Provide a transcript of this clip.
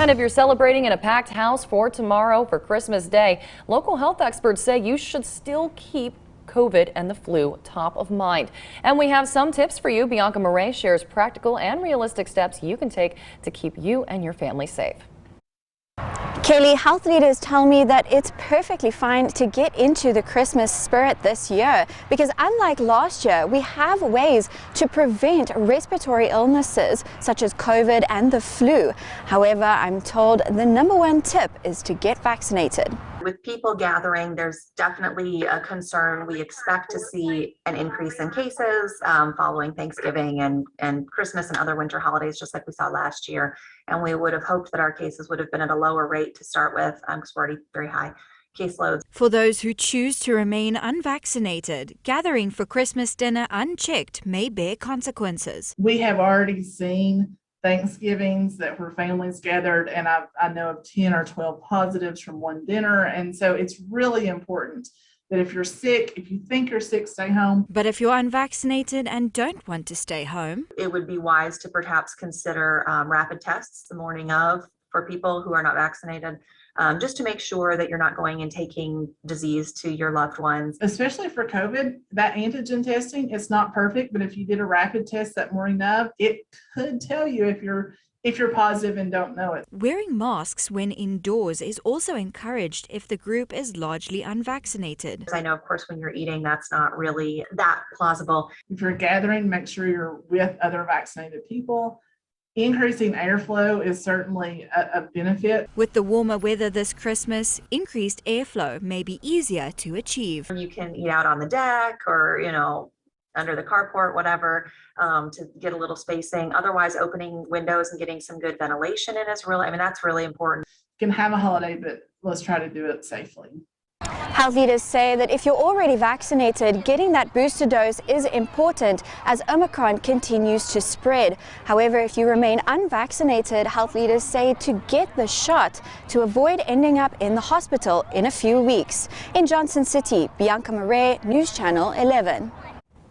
And if you're celebrating in a packed house for tomorrow for Christmas Day, local health experts say you should still keep COVID and the flu top of mind. And we have some tips for you. Bianca Murray shares practical and realistic steps you can take to keep you and your family safe. Kelly, health leaders tell me that it's perfectly fine to get into the Christmas spirit this year because unlike last year, we have ways to prevent respiratory illnesses such as COVID and the flu. However, I'm told the #1 tip is to get vaccinated. With people gathering, there's definitely a concern. We expect to see an increase in cases following Thanksgiving and Christmas and other winter holidays, just like we saw last year. And we would have hoped that our cases would have been at a lower rate to start with because we're already very high caseloads. For those who choose to remain unvaccinated, gathering for Christmas dinner unchecked may bear consequences. We have already seen Thanksgivings that where families gathered, and I know of 10 or 12 positives from one dinner. And so it's really important that if you're sick, if you think you're sick, stay home. But if you're unvaccinated and don't want to stay home, it would be wise to perhaps consider rapid tests the morning of for people who are not vaccinated, just to make sure that you're not going and taking disease to your loved ones. Especially for COVID, that antigen testing, it's not perfect, but if you did a rapid test that morning of, it could tell you if you're positive and don't know it. Wearing masks when indoors is also encouraged if the group is largely unvaccinated. I know, of course, when you're eating, that's not really that plausible. If you're gathering, make sure you're with other vaccinated people. Increasing airflow is certainly a benefit. With the warmer weather this Christmas, increased airflow may be easier to achieve. You can eat out on the deck or, under the carport, whatever, to get a little spacing. Otherwise, opening windows and getting some good ventilation in is that's really important. You can have a holiday, but let's try to do it safely. Health leaders say that if you're already vaccinated, getting that booster dose is important as Omicron continues to spread. However, if you remain unvaccinated, health leaders say to get the shot to avoid ending up in the hospital in a few weeks. In Johnson City, Bianca Murray, News Channel 11.